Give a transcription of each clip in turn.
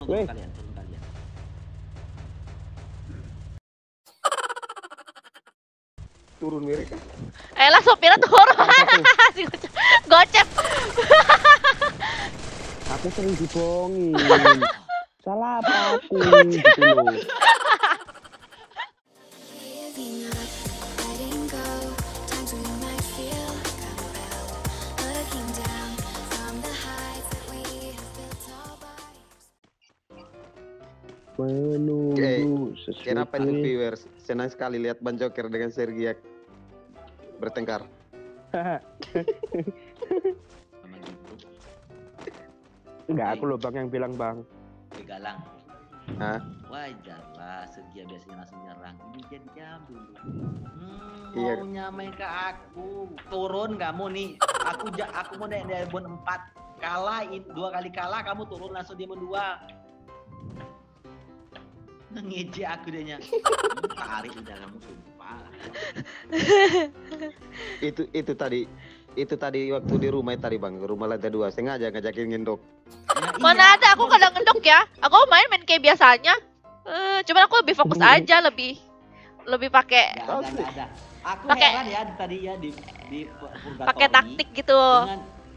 Weh. kalian, turun kalian. Turun mereka. Lah sopirnya turun. Si Gocep. Aku sering dibohongin. Salah apa aku gitu loh. Menunggu Kenapa itu sesuatu. viewers senang sekali lihat Ban Joker dengan Sergiak bertengkar? Memang gitu. Enggak, aku loh bang yang bilang bang. Begalang. Hah? Wajar lah, Sergia biasanya langsung nyerang. Ini jadi jam dulu. Iya. Mau nyamain ke aku. Turun kamu nih. Aku mau dari bon 4. Kalah, 2 kali kalah, kamu turun langsung dia mendua. Ngeje aku dianya. Tarik udah kamu sumpah. Itu tadi waktu di rumah tadi bang, rumah lantai 2 sengaja ngajakin ngendok. Ya, Mana iya, ada, aku kadang ngedok ya. Aku main kayak biasanya. Cuman aku lebih fokus aja, lebih pakai Nggak ada. Aku Pakai- heran ya tadi ya di Purgatory. pakai taktik gitu.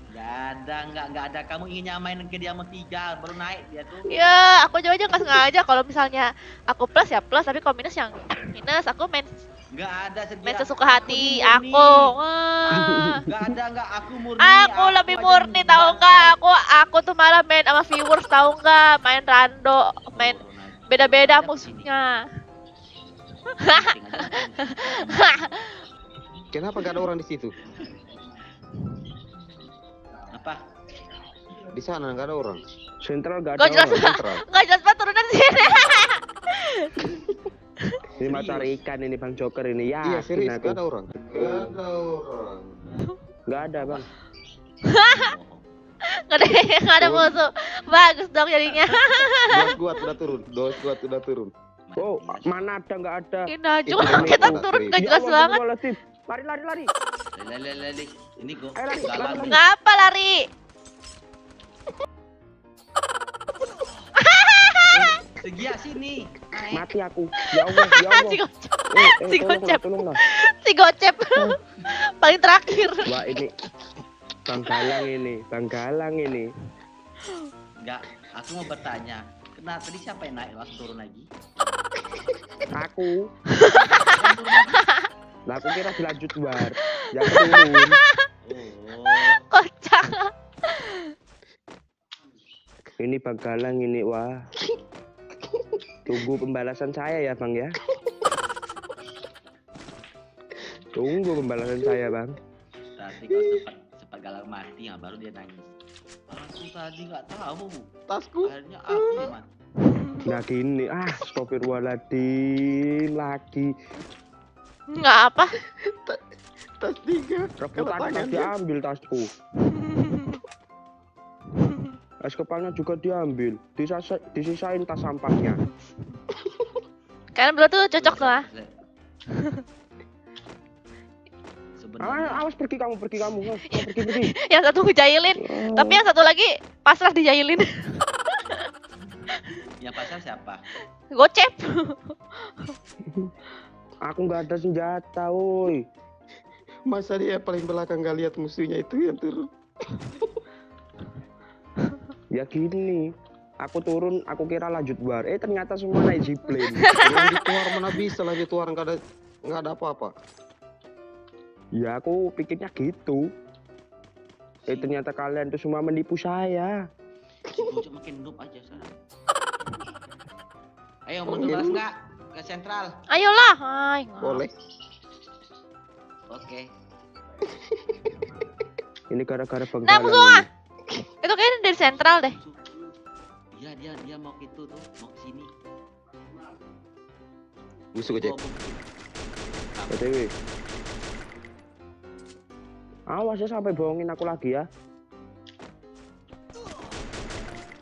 Dengan nggak ada kamu ingin nyamain ke dia mau 3 baru naik dia tuh. Ya, aku aja nggak sengaja. Kalau misalnya aku plus ya plus, tapi kalau minus yang minus. Aku main Nggak ada Sergia. main sesuka hati. Ini murni. Aku. Wah. Nggak aku murni. Aku lebih aja murni tahu nggak? Aku tuh malah main sama viewers tahu nggak? Main rando, main beda-beda musuhnya. Kenapa gak ada orang di situ? Apa? Di sana nggak ada orang. Sentral gak Gak ada jelas, orang. Sentral. nggak jelas banget turunan sini. Ini mata ikan ini bang Joker ini ya. Iya serius aku. gak ada orang. Gak ada orang. Gak ada bang. Nggak ada musuh. Bagus dong jadinya. Dua squad udah turun. Oh mana ada nggak ada. Kita Itu juga memang kita nggak turun free. nggak jelas Allah, banget. Astagfirullahaladzim. Lari. Lele. Ini kok Ayo, lari, galang. lari. Ngapa lari? Sergia sini. Naik. Mati aku. Ya Allah. Si Gocep. Si tolonglah, Gocep. tolonglah. Si Gocep. Paling terakhir. Wah ini Bang Galang ini. Enggak, aku mau bertanya. Kenapa tadi siapa yang naik langsung turun lagi? Aku. Yang turun lagi? Lah aku kira dilanjut bar. Yang turun. Oh, Kocak. Ini Bang Galang ini wah. Tunggu pembalasan saya ya bang ya. Tunggu pembalasan saya bang. berarti kalau sempat galang mati, baru dia nangis. Aku tadi nggak tahu. Tasku. Akhirnya aku yang mati. Nah gini astagfirullahaladzim lagi. Nggak apa. Tas 3. Rebutan tas diambil tasku. Es kepalnya juga diambil. Disisain tas sampahnya. Kalian berdua tuh cocok tuh ah. Sebenarnya Awas pergi kamu. Pergi. Yang satu ngejailin, tapi yang satu lagi pasrah dijailin. yang pasar siapa? Gocep. Aku nggak ada senjata, woi. Masa dia paling belakang gak lihat musuhnya itu yang turun. Ya gini. Aku turun, aku kira lanjut bar. Ternyata semua naik zipline. Lanjut keluar mana bisa lanjut keluar nggak ada apa-apa. Ya aku pikirnya gitu. Ternyata kalian tuh semua menipu saya. Si Gojek makin noob aja sekarang. Ayo mundur balas nggak ke sentral? Ayolah. Hai. Boleh. Oke. Ini gara-gara Bang Nah, Galang musuh ah. ini. Itu kayaknya dari sentral deh. Iya dia mau ke itu tuh, mau ke sini. Musuh Gojek. BTW. Awas ya sampai bohongin aku lagi ya.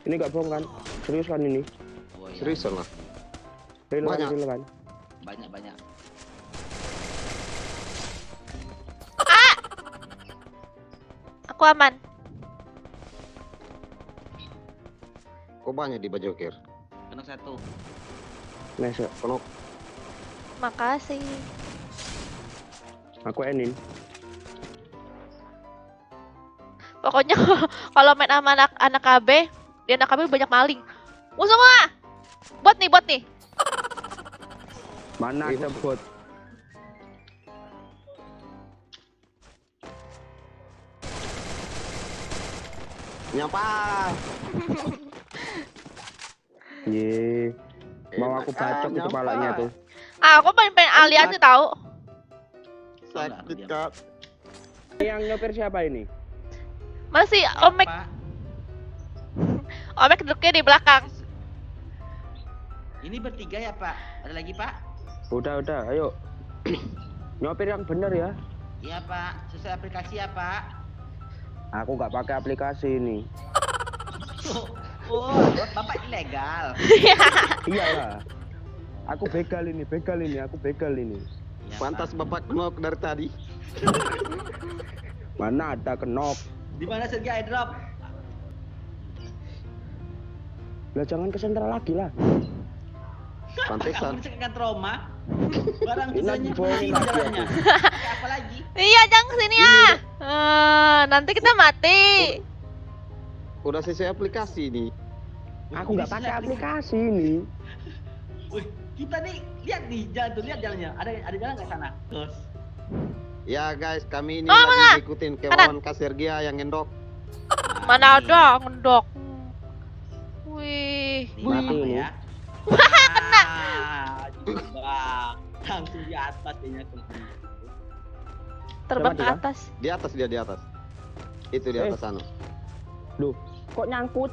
Ini nggak bohong kan? Serius kan ini? Oh, iya. Seriusan lah. Real Banyak. kan? Banyak. Aku aman. Kok banyak di Bajokir? Kena satu. Nice. Konok. Makasih. Aku enin. Pokoknya kalau main sama anak KB, di anak KB banyak maling. Musuh semua. Bot nih. Mana ada bot? Nyapa. Ye. Mau aku bacok itu kepalanya tuh. Ah, aku pengen aliansi tahu. Sakit kak. Yang nyopir siapa ini? Masih Omek. Apa? Omek duduknya di belakang. Ini bertiga ya Pak? Ada lagi Pak? Udah, ayo. Nyopir yang bener ya. Iya Pak, sesuai aplikasi ya Pak. Aku nggak pakai aplikasi ini. Oh, Bapak ilegal. Iyalah. Aku begal ini, aku begal ini. Iya, Pantas Pak. bapak knock dari tadi. Mana ada kenok. Di mana Sergi airdrop? Lah jangan ke sentral lagi lah. Pantesan. Kamu kan trauma. Barang Ini bisanya bohongin begini lagi jalannya. aku. Pakai apa lagi? Iya, jangan kesini ya. Nanti kita mati. Udah sesuai aplikasi nih. Aku nggak pakai aplikasi ini. Wih, kita nih lihat nih jalan tuh, lihat jalannya. Ada jalan nggak sana? Terus. Ya guys, kami ini Oh, mana? lagi ikutin kemauan Kak Sergia yang ngendok. Mana ada ngendok. Wih. Nih, Mati Bapak ini. ya. Kena. Langsung di atas dia Terbang ke Coba, atas. Di atas dia di atas. Itu di atas sana. Duh, kok nyangkut?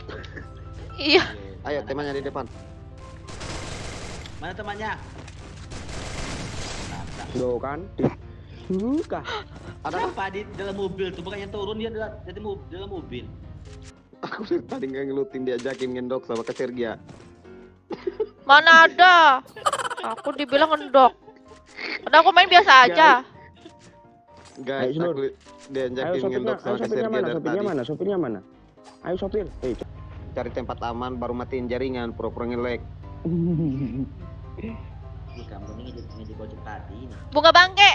Iya. Ayo temannya di depan. Mana temannya? Duh kan. Kah? Ada Apa di dalam mobil tuh? Bukannya turun dia dalam mobil. Aku dari tadi nggak ngelutin diajakin ngendok sama Kak Sergia. Mana ada? Aku dibilang ngendok. Udah aku main biasa aja. Guys, Ayo, aku diajakin Ayo ngendok sama Kak sopirnya Sergia mana? dari Sopirnya tadi. mana? Sopirnya mana? Ayo sopir. Cari tempat aman baru matiin jaringan, pura-pura ngelek. Kamu ini ngejek bocok tadi nih. Bunga bangke.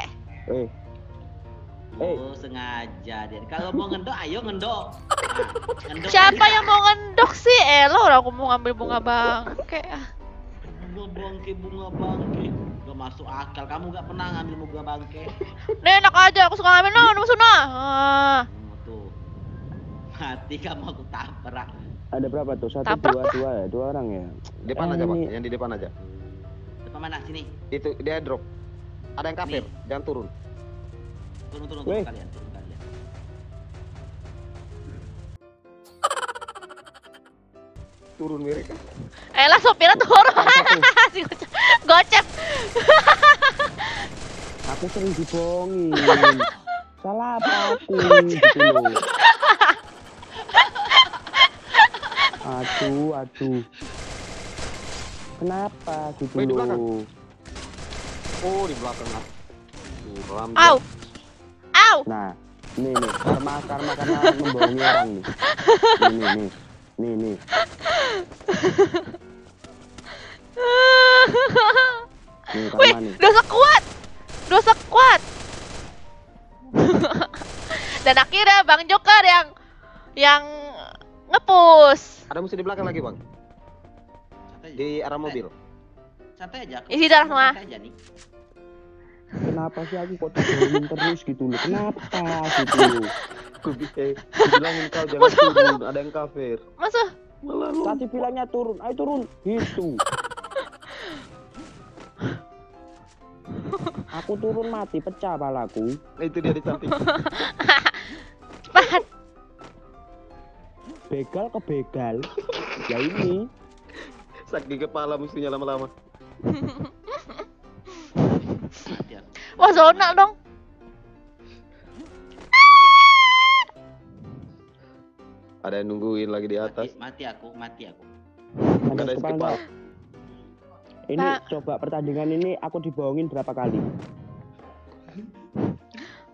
Oh, sengaja dia. Kalau mau ngendok, ayo ngendok. Nah, ngendok Siapa aja. yang mau ngendok sih? Orang aku mau ngambil bunga bangke. Bunga bangke. Gak masuk akal. Kamu gak pernah ngambil bunga bangke. Nih enak aja, aku suka ngambil musuh nah. Tuh. Mati kamu aku tabrak. Ada berapa tuh? Satu, Tabrak dua ya? Dua orang ya? Depan aja bang, ini- yang di depan aja. Depan mana sini? Itu dia drop. Ada yang kafir, Nih. jangan turun. Turun Weh. kalian, turun kalian. Turun mereka. Lah sopirnya turun. Si gocep. Aku sering dibohongin. Salah apa aku gitu loh. Aduh. Kenapa gitu Weh, di belakang. loh? Oh di belakang lah. Ram Au. Au. Nah, nih karma karena membohongi orang nih. Nih. Nih. Nih Wih, karma nih. dosa kuat. Dan akhirnya Bang Joker yang ngepus. Ada musuh di belakang lagi bang. Santai aja. Di arah mobil. Santai aja. Isi darah semua. Santai aja nih. Kenapa sih aku kok dibohongin terus gitu loh? Kenapa gitu loh? Bilangin kau jangan turun, ada yang kafir. Masuk. Malah lu. Tadi bilangnya turun, ayo turun. Gitu. Aku turun mati, pecah palaku. Itu dia di samping. Cepat. Begal ke begal. Ya ini. Sakit kepala musuhnya lama-lama. Mati aku. Wah, zona dong. Ada yang nungguin lagi di atas. Mati aku. Nggak ada kepala. kepala. Ini Pak. coba pertandingan ini aku dibohongin berapa kali?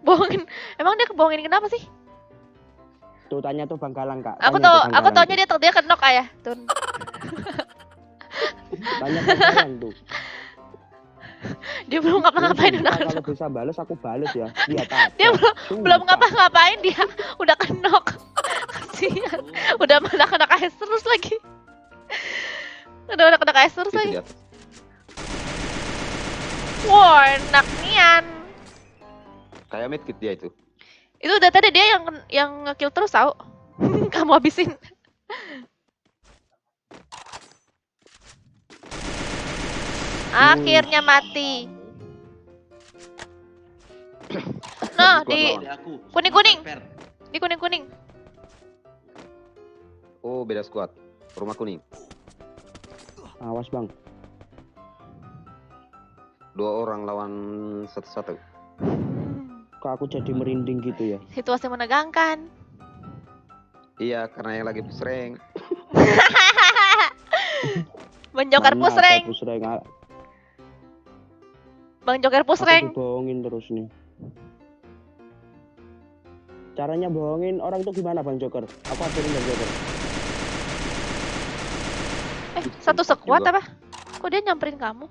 Bohongin. Emang dia kebohongin kenapa sih? Tuh tanya tuh Bang Galang Kak. Aku Tanya tuh tau, Bang aku Galang taunya tuh. dia kenok ayah. Tuh. Banyak yang sayang tuh. Dia belum ngapa-ngapain udah Kalau knock. bisa bales aku bales ya. Lihat aja. Dia belum Sumpah. ngapa-ngapain dia udah kenok. Kasihan. Udah mana kena KS terus lagi. Udah kena KS terus Itu lagi. di atas. Wah, enak nian. Kayak medkit dia itu. Itu udah tadi dia yang nge-kill terus tau. Kamu habisin. Akhirnya mati. Nah, di Aku. Kuning-kuning. Fair. di kuning-kuning. Oh, beda squad. Rumah kuning. Awas bang. 2 orang lawan 1-1. Kok aku jadi merinding gitu ya? Situasi menegangkan. Iya, karena yang lagi pusreng. Bang Joker Mana pusreng. ada pusreng? Bang Joker Aku pusreng. dibohongin terus nih. Caranya bohongin orang itu gimana Bang Joker? Aku ajarin Bang Joker. Satu sekuat Juga. apa? Kok dia nyamperin kamu?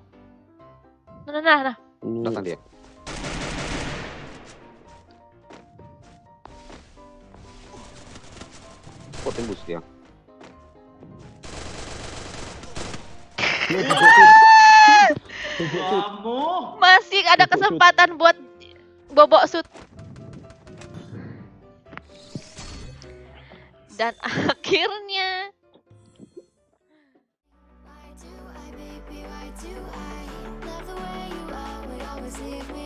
Nah. Ini Datang dia. Kok tembus dia? Kamu. Masih ada kesempatan buat bobok shoot. Dan akhirnya Why do I, baby, why do I love the way you always leave me